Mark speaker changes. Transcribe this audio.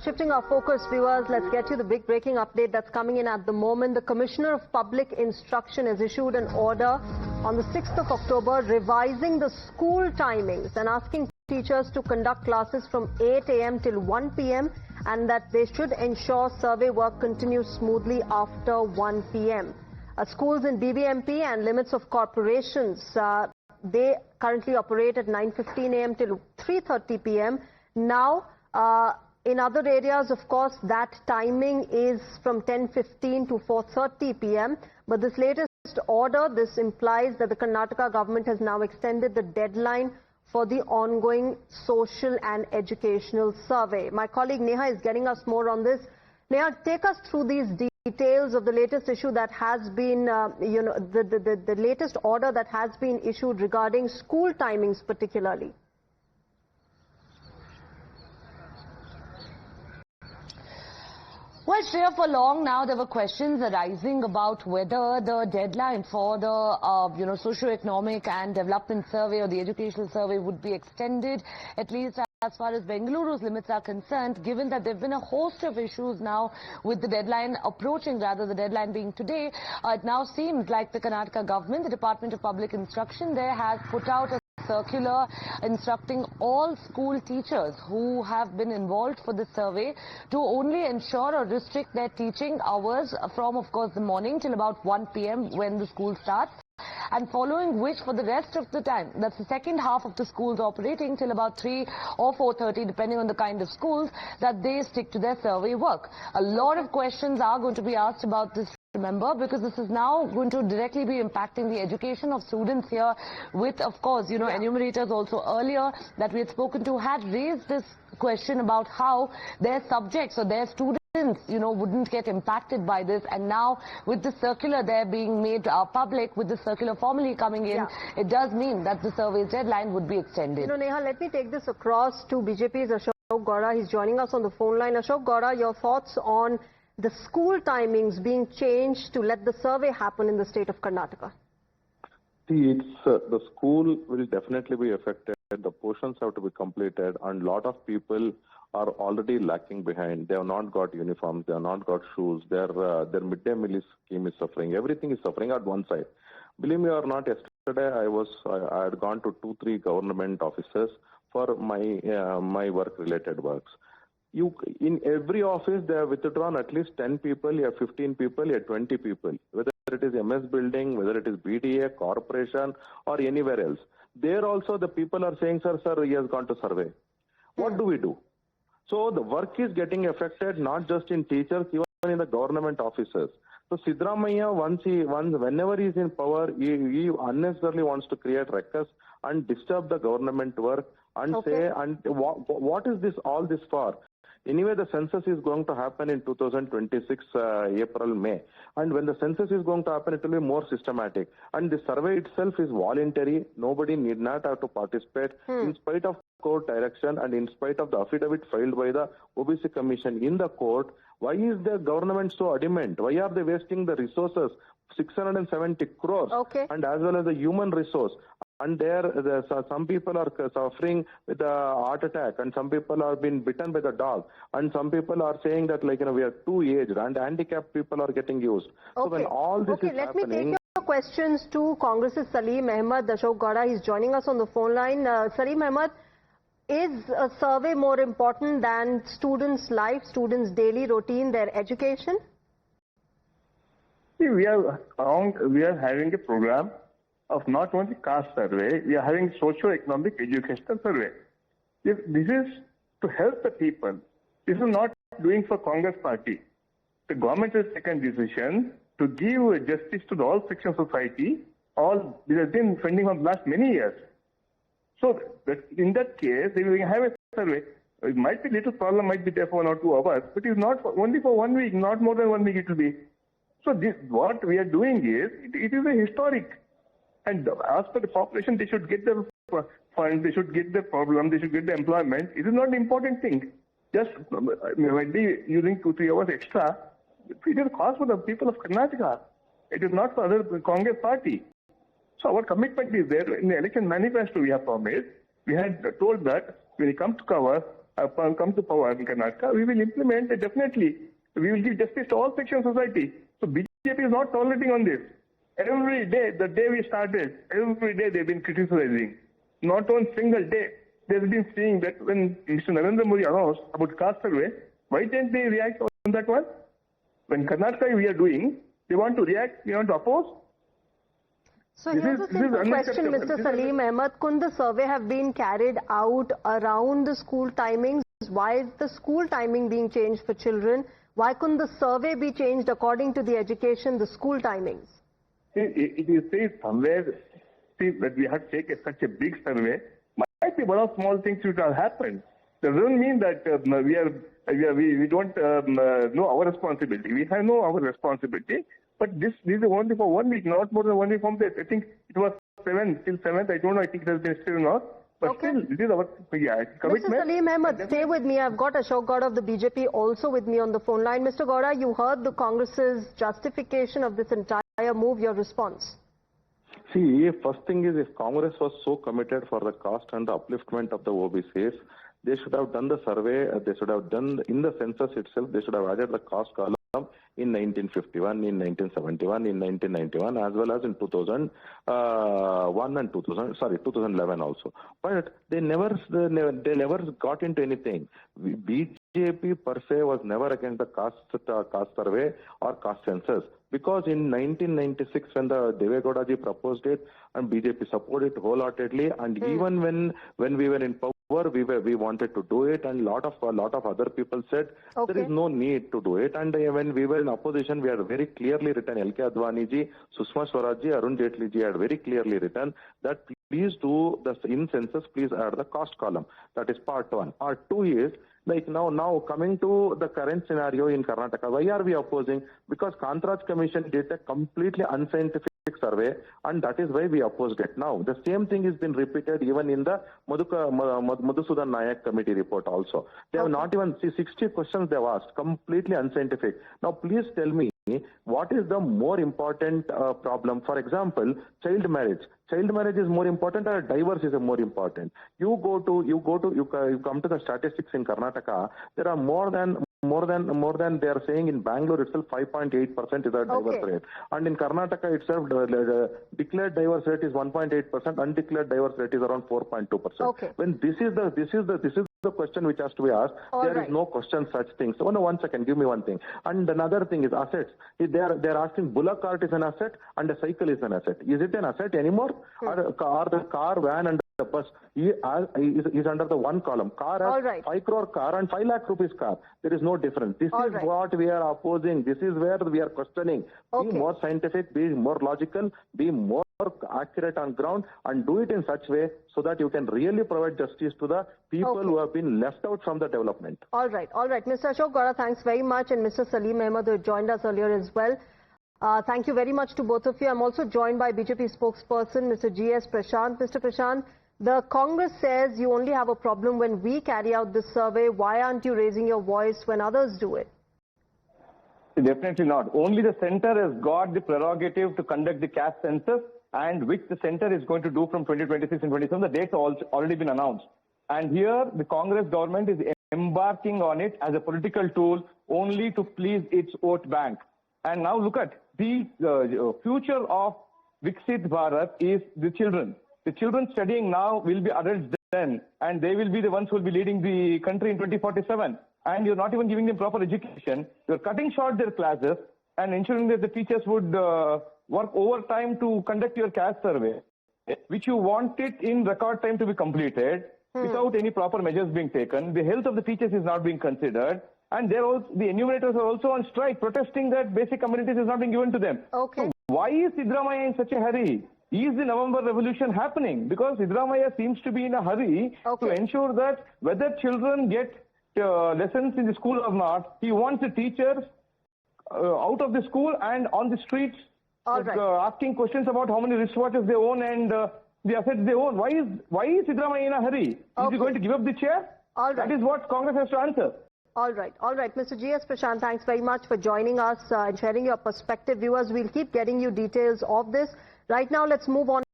Speaker 1: Shifting our focus, viewers, let's get you the big breaking update that's coming in at the moment. The Commissioner of Public Instruction has issued an order on the 6th of October revising the school timings and asking teachers to conduct classes from 8 a.m. till 1 p.m. and that they should ensure survey work continues smoothly after 1 p.m. Schools in BBMP and limits of corporations, they currently operate at 9:15 a.m. till 3:30 p.m. Now, in other areas, of course, that timing is from 10:15 to 4:30 p.m. But this latest order, this implies that the Karnataka government has now extended the deadline for the ongoing social and educational survey. My colleague Neha is getting us more on this. Neha, take us through these details of the latest issue that has been, the latest order that has been issued regarding school timings particularly.
Speaker 2: Well, Shreya, for long now there were questions arising about whether the deadline for the socio-economic and development survey or the educational survey would be extended, at least as far as Bengaluru's limits are concerned, given that there have been a host of issues now with the deadline approaching, rather the deadline being today. It now seems like the Karnataka government, the Department of Public Instruction there, has put out a circular instructing all school teachers who have been involved for the survey to only ensure or restrict their teaching hours from, of course, the morning till about 1 p.m. when the school starts, and following which for the rest of the time, that's the second half of the schools operating till about 3 or 4:30 depending on the kind of schools, that they stick to their survey work. A lot of questions are going to be asked about this, remember, because this is now going to directly be impacting the education of students here with, of course, enumerators also earlier that we had spoken to had raised this question about how their subjects or their students wouldn't get impacted by this. And now with the circular there being made public, with the circular formally coming in, it does mean that the survey's deadline would be extended.
Speaker 1: Neha, let me take this across to BJP's Ashok Gaura. He's joining us on the phone line. Ashok Gaura, your thoughts on the school timings being changed to let the survey happen in the state of Karnataka?
Speaker 3: See, the school will definitely be affected. The portions have to be completed, and a lot of people are already lacking behind. They have not got uniforms, they have not got shoes, their midday meal scheme is suffering. Everything is suffering at one side. Believe me or not, yesterday I had gone to 2-3 government offices for my work-related works. In every office, they have withdrawn at least 10 people, 15 people, 20 people, whether it is MS building, whether it is BDA, corporation, or anywhere else. There also the people are saying, sir, he has gone to survey. What do we do? So the work is getting affected, not just in teachers, even in the government offices. So Siddaramaiah, whenever he is in power, he unnecessarily wants to create ruckus and disturb the government work and say, and what is all this for? Anyway, the census is going to happen in 2026, April, May. And when the census is going to happen, it will be more systematic. And the survey itself is voluntary. Nobody need not have to participate. In spite of court direction and in spite of the affidavit filed by the OBC Commission in the court, why is the government so adamant? Why are they wasting the resources, 670 crores, and as well as the human resource? And some people are suffering with a heart attack, and some people are being bitten by the dog, and some people are saying that we are too aged, and handicapped people are getting used. So when all this is
Speaker 1: let
Speaker 3: happening,
Speaker 1: me take your questions to Congress's Salim Ahmed. Ashok Gaura, he's joining us on the phone line. Salim Ahmed, is a survey more important than students' life, students' daily routine, their education?
Speaker 4: See, we are having a program of not only caste survey, we are having socio-economic educational survey. If this is to help the people, this is not doing for Congress party. The government has taken decision to give justice to all sections of society. All this has been pending for the last many years. So in that case, we will have a survey. It might be little problem, might be there for 1 or 2 hours, but it's not only for 1 week, not more than 1 week it will be. So what we are doing is, it is a historic. And as per the population, they should get the funds, they should get the problem, they should get the employment. It is not an important thing. Just might be using 2-3 hours extra. It is a cost for the people of Karnataka. It is not for other Congress party. So our commitment is there. In the election manifesto we have promised, we had told that when it comes to cover, come to power in Karnataka, we will implement it definitely. We will give justice to all sections of society. So BJP is not tolerating on this. Every day, the day we started, every day they've been criticizing. Not one single day they've been saying that when Mr. Narendra Modi announced about caste survey, why didn't they react on that one? When Karnataka we are doing, they want to react, we want to oppose.
Speaker 1: So here's a simple question, Mr. Salim Ahmed. Could the survey have been carried out around the school timings? Why is the school timing being changed for children? Why couldn't the survey be changed according to the education, the school timings?
Speaker 4: It is said somewhere that we have taken such a big survey. Might be one of small things which have happened. That doesn't mean that we don't know our responsibility. We have know our responsibility. But this is only for 1 week, not more than 1 week from that. I think it was 7th till 7th. I don't know. I think it has been still not. But still, this is our commitment.
Speaker 1: Mr. Salim Ahmed, stay with me. I've got Ashok Gowda of the BJP also with me on the phone line. Mr. Gowda, you heard the Congress's justification of this entire move. Your response?
Speaker 3: See, first thing is, if Congress was so committed for the caste and the upliftment of the OBCs, they should have done the survey, they should have done in the census itself, they should have added the caste column in 1951, in 1971, in 1991, as well as in 2001 and 2011 also. But they never got into anything. BJP per se was never against the caste survey or caste census. Because in 1996, when the Deve Gowda ji proposed it, and BJP supported it wholeheartedly, and even when we were in power, we wanted to do it, and lot of other people said there is no need to do it. And when we were in opposition, we had very clearly written, L.K. Advani ji, Sushma Swaraj ji, Arun Jaitley ji had very clearly written that please do the in census, please add the caste column. That is part one. Part two is, like now coming to the current scenario in Karnataka, why are we opposing? Because Kantraj Commission did a completely unscientific survey, and that is why we opposed it. Now, the same thing has been repeated even in the Madhusudan Nayak committee report also. They have not even, 60 questions they have asked, completely unscientific. Now, please tell me, what is the more important problem? For example, child marriage. Child marriage is more important, or divorce is more important? You come to the statistics in Karnataka. There are more than they are saying in Bangalore itself 5.8% is the divorce rate, and in Karnataka itself declared divorce rate is 1.8%, undeclared divorce rate is around 4.2%. When this is the question which has to be asked. There is no question such things. So, no, 1 second, give me one thing. And another thing is assets. They are asking bullock cart is an asset and a cycle is an asset. Is it an asset anymore? Or the car, van and the bus is under the one column. Car has 5 crore car and 5 lakh rupees car. There is no difference. This is what we are opposing. This is where we are questioning. Be more scientific, be more logical, be more accurate on ground, and do it in such way so that you can really provide justice to the people who have been left out from the development.
Speaker 1: All right. Mr. Ashok Gowda, thanks very much, and Mr. Salim Ahmed, who joined us earlier as well. Thank you very much to both of you. I'm also joined by BJP spokesperson, Mr. G.S. Prashant. Mr. Prashant, the Congress says you only have a problem when we carry out this survey. Why aren't you raising your voice when others do it?
Speaker 5: Definitely not. Only the center has got the prerogative to conduct the caste census, and which the center is going to do from 2026 and 27. The dates have already been announced. And here the Congress government is embarking on it as a political tool only to please its vote bank. And now look at the future of Viksit Bharat is the children. The children studying now will be adults then, and they will be the ones who will be leading the country in 2047. And you're not even giving them proper education. You're cutting short their classes and ensuring that the teachers would work overtime to conduct your caste survey, which you want it in record time to be completed without any proper measures being taken. The health of the teachers is not being considered, and the enumerators are also on strike, protesting that basic amenities is not being given to them. So why is Siddaramaiah in such a hurry? Is the November revolution happening? Because Siddaramaiah seems to be in a hurry to ensure that whether children get lessons in the school or not, he wants the teachers out of the school and on the streets asking questions about how many wristwatches they own and the assets they own. Why is Siddaramaiah in a hurry? Is he going to give up the chair? That is what Congress has to answer.
Speaker 1: All right. Mr. G.S. Prashant, thanks very much for joining us and sharing your perspective. Viewers, we'll keep getting you details of this. Right now, let's move on.